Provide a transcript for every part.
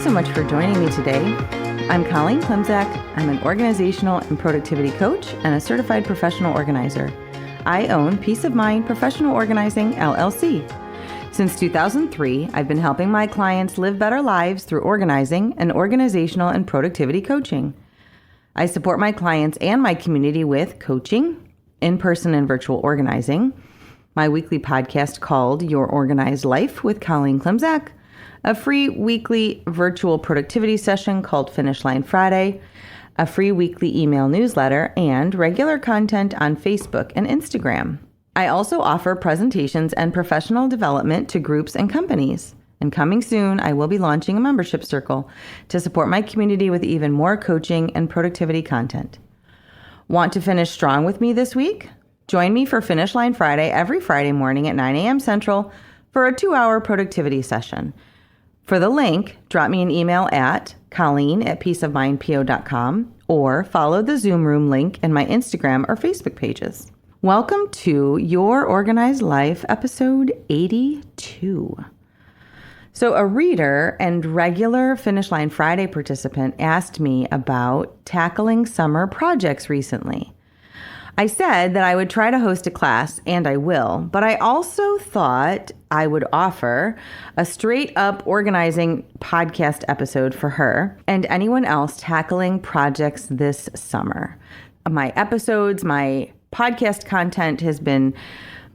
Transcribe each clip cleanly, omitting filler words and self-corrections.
so much for joining me today. I'm Colleen Klimczak. I'm an organizational and productivity coach and a certified professional organizer. I own Peace of Mind Professional Organizing, LLC. Since 2003, I've been helping my clients live better lives through organizing and organizational and productivity coaching. I support my clients and my community with coaching, in-person and virtual organizing, my weekly podcast called Your Organized Life with Colleen Klimczak, a free weekly virtual productivity session called Finish Line Friday, a free weekly email newsletter, and regular content on Facebook and Instagram. I also offer presentations and professional development to groups and companies. And coming soon, I will be launching a membership circle to support my community with even more coaching and productivity content. Want to finish strong with me this week? Join me for Finish Line Friday every Friday morning at 9 a.m. Central for a 2-hour productivity session. For the link, drop me an email at colleen@peaceofmindpo.com or follow the Zoom room link in my Instagram or Facebook pages. Welcome to Your Organized Life, episode 82. So a reader and regular Finish Line Friday participant asked me about tackling summer projects recently. I said that I would try to host a class, and I will, but I also thought I would offer a straight up organizing podcast episode for her and anyone else tackling projects this summer. My episodes, my podcast content has been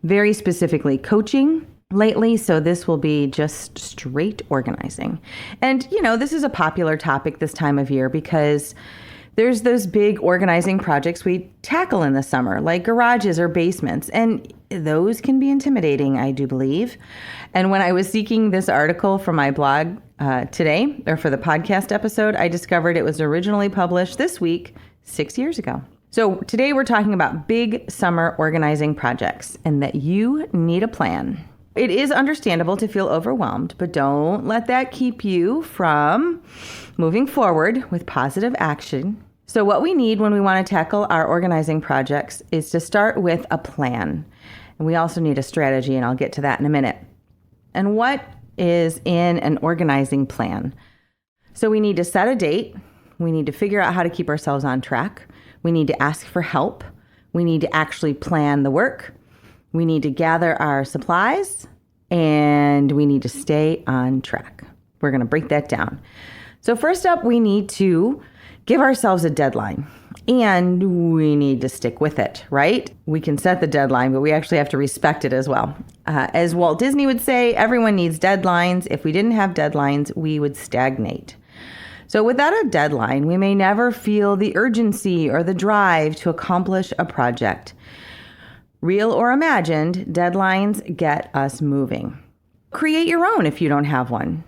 very specifically coaching lately, so this will be just straight organizing. And, this is a popular topic this time of year because there's those big organizing projects we tackle in the summer, like garages or basements, and those can be intimidating, I do believe. And when I was seeking this article for my blog today, or for the podcast episode, I discovered it was originally published this week, 6 years ago. So today we're talking about big summer organizing projects and that you need a plan. It is understandable to feel overwhelmed, but don't let that keep you from moving forward with positive action. So what we need when we want to tackle our organizing projects is to start with a plan. And we also need a strategy, and I'll get to that in a minute. And what is in an organizing plan? So we need to set a date. We need to figure out how to keep ourselves on track. We need to ask for help. We need to actually plan the work. We need to gather our supplies, and we need to stay on track. We're going to break that down. So first up, we need to give ourselves a deadline, and we need to stick with it, right? We can set the deadline, but we actually have to respect it as well. As Walt Disney would say, everyone needs deadlines. If we didn't have deadlines, we would stagnate. So without a deadline, we may never feel the urgency or the drive to accomplish a project. Real or imagined, deadlines get us moving. Create your own if you don't have one.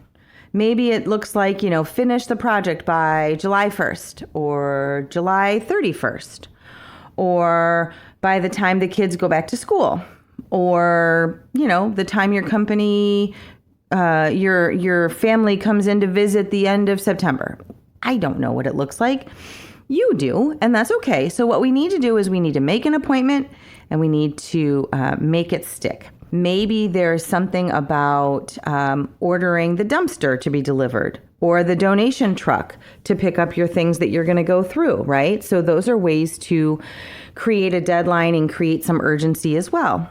Maybe it looks like, finish the project by July 1st or July 31st, or by the time the kids go back to school, or, the time your company, your family comes in to visit the end of September. I don't know what it looks like. You do, and that's okay. So what we need to do is we need to make an appointment, and we need to make it stick. Maybe there's something about ordering the dumpster to be delivered or the donation truck to pick up your things that you're going to go through, right? So those are ways to create a deadline and create some urgency as well.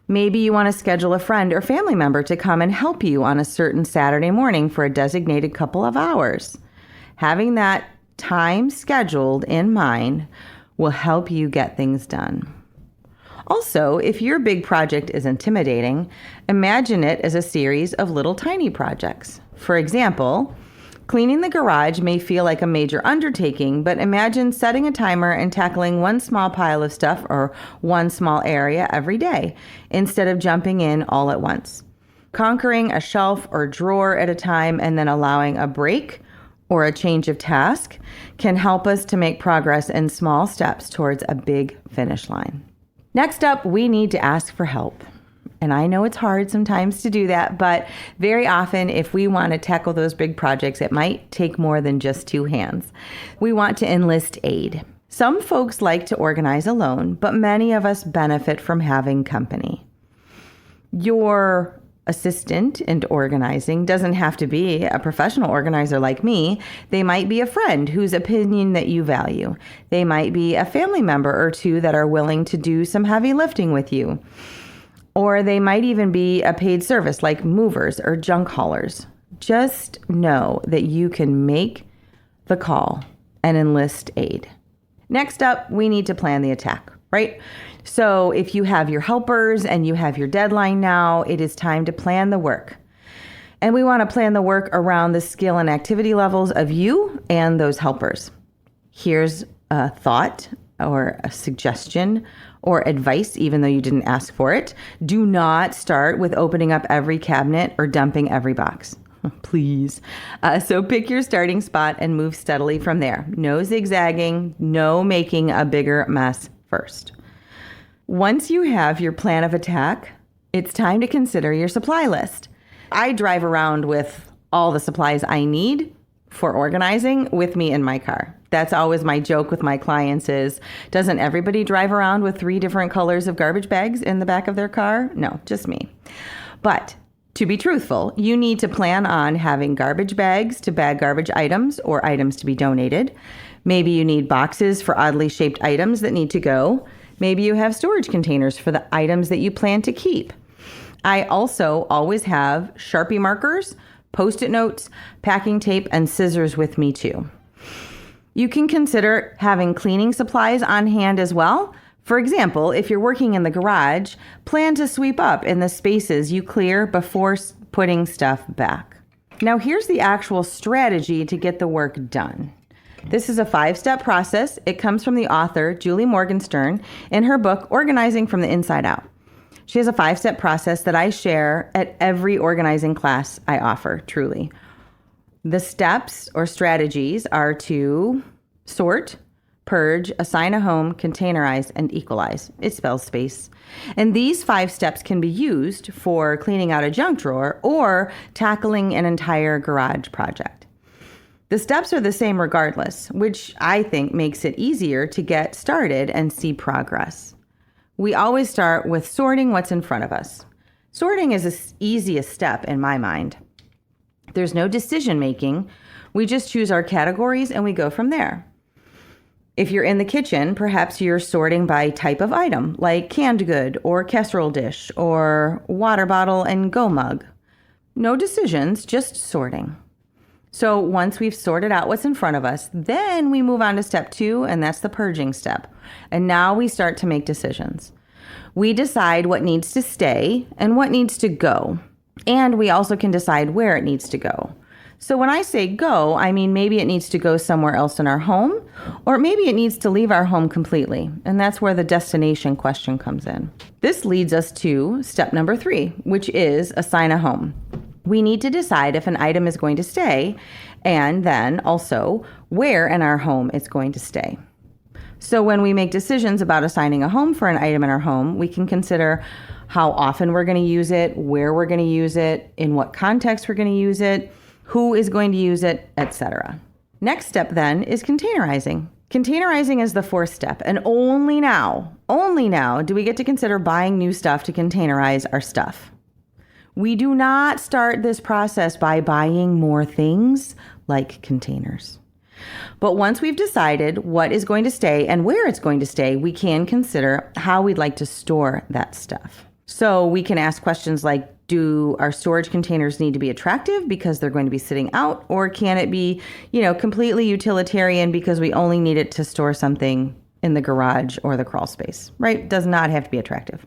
Maybe you want to schedule a friend or family member to come and help you on a certain Saturday morning for a designated couple of hours. Having that time scheduled in mind will help you get things done. Also, if your big project is intimidating, imagine it as a series of little tiny projects. For example, cleaning the garage may feel like a major undertaking, but imagine setting a timer and tackling one small pile of stuff or one small area every day instead of jumping in all at once. Conquering a shelf or drawer at a time and then allowing a break or a change of task can help us to make progress in small steps towards a big finish line. Next up, we need to ask for help. And I know it's hard sometimes to do that, but very often if we want to tackle those big projects, it might take more than just two hands. We want to enlist aid. Some folks like to organize alone, but many of us benefit from having company. Your assistant in organizing doesn't have to be a professional organizer like me. They might be a friend whose opinion that you value. They might be a family member or two that are willing to do some heavy lifting with you. Or they might even be a paid service like movers or junk haulers. Just know that you can make the call and enlist aid. Next up, we need to plan the attack, right? So if you have your helpers and you have your deadline now, it is time to plan the work. And we want to plan the work around the skill and activity levels of you and those helpers. Here's a thought or a suggestion or advice, even though you didn't ask for it. Do not start with opening up every cabinet or dumping every box. Please. So pick your starting spot and move steadily from there. No zigzagging, no making a bigger mess first. Once you have your plan of attack, it's time to consider your supply list. I drive around with all the supplies I need for organizing with me in my car. That's always my joke with my clients is, doesn't everybody drive around with 3 different colors of garbage bags in the back of their car? No, just me. But to be truthful, you need to plan on having garbage bags to bag garbage items or items to be donated. Maybe you need boxes for oddly shaped items that need to go. Maybe you have storage containers for the items that you plan to keep. I also always have Sharpie markers, Post-it notes, packing tape, and scissors with me too. You can consider having cleaning supplies on hand as well. For example, if you're working in the garage, plan to sweep up in the spaces you clear before putting stuff back. Now here's the actual strategy to get the work done. This is a 5-step process. It comes from the author, Julie Morgenstern, in her book, Organizing from the Inside Out. She has a 5-step process that I share at every organizing class I offer, truly. The steps or strategies are to sort, purge, assign a home, containerize, and equalize. It spells space. And these 5 steps can be used for cleaning out a junk drawer or tackling an entire garage project. The steps are the same regardless, which I think makes it easier to get started and see progress. We always start with sorting what's in front of us. Sorting is the easiest step in my mind. There's no decision making. We just choose our categories and we go from there. If you're in the kitchen, perhaps you're sorting by type of item, like canned good or casserole dish or water bottle and go mug. No decisions, just sorting. So once we've sorted out what's in front of us, then we move on to step 2, and that's the purging step. And now we start to make decisions. We decide what needs to stay and what needs to go. And we also can decide where it needs to go. So when I say go, I mean maybe it needs to go somewhere else in our home, or maybe it needs to leave our home completely. And that's where the destination question comes in. This leads us to step number 3, which is assign a home. We need to decide if an item is going to stay, and then also where in our home it's going to stay. So when we make decisions about assigning a home for an item in our home, we can consider how often we're going to use it, where we're going to use it, in what context we're going to use it, who is going to use it, etc. Next step then is containerizing. Containerizing is the 4th step, and only now do we get to consider buying new stuff to containerize our stuff. We do not start this process by buying more things like containers. But once we've decided what is going to stay and where it's going to stay, we can consider how we'd like to store that stuff. So we can ask questions like, do our storage containers need to be attractive because they're going to be sitting out? Or can it be, completely utilitarian because we only need it to store something in the garage or the crawl space, right? Does not have to be attractive.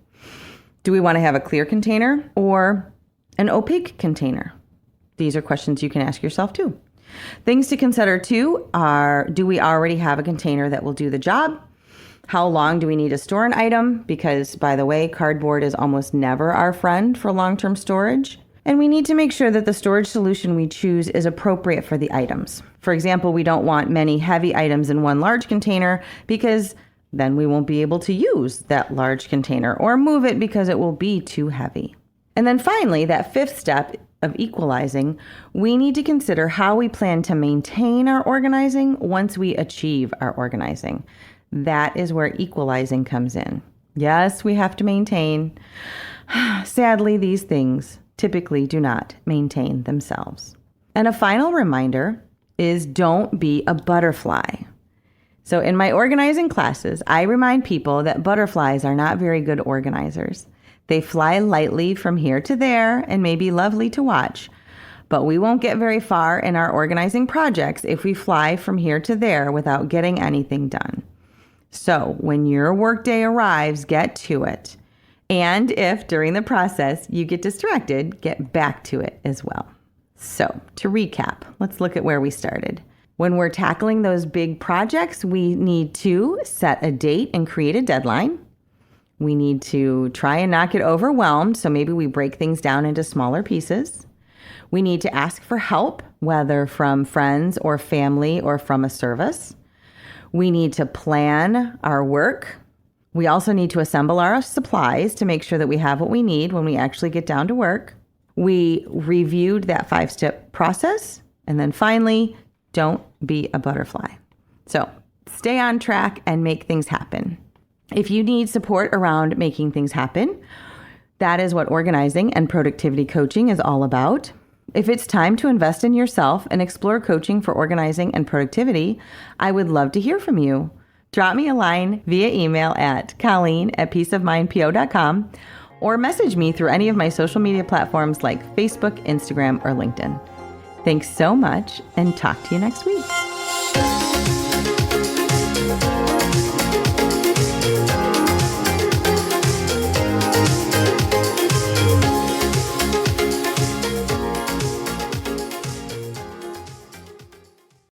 Do we want to have a clear container or an opaque container? These are questions you can ask yourself too. Things to consider too are, do we already have a container that will do the job? How long do we need to store an item? Because, by the way, cardboard is almost never our friend for long-term storage. And we need to make sure that the storage solution we choose is appropriate for the items. For example, we don't want many heavy items in one large container because then we won't be able to use that large container or move it because it will be too heavy. And then finally, that 5th step of equalizing, we need to consider how we plan to maintain our organizing once we achieve our organizing. That is where equalizing comes in. Yes, we have to maintain. Sadly, these things typically do not maintain themselves. And a final reminder is don't be a butterfly. So in my organizing classes, I remind people that butterflies are not very good organizers. They fly lightly from here to there and may be lovely to watch, but we won't get very far in our organizing projects if we fly from here to there without getting anything done. So when your workday arrives, get to it. And if during the process you get distracted, get back to it as well. So to recap, let's look at where we started. When we're tackling those big projects, we need to set a date and create a deadline. We need to try and not get overwhelmed, so maybe we break things down into smaller pieces. We need to ask for help, whether from friends or family or from a service. We need to plan our work. We also need to assemble our supplies to make sure that we have what we need when we actually get down to work. We reviewed that 5-step process. And then finally, don't be a butterfly. So stay on track and make things happen. If you need support around making things happen, that is what organizing and productivity coaching is all about. If it's time to invest in yourself and explore coaching for organizing and productivity, I would love to hear from you. Drop me a line via email at colleen@peaceofmindpo.com or message me through any of my social media platforms like Facebook, Instagram, or LinkedIn. Thanks so much and talk to you next week.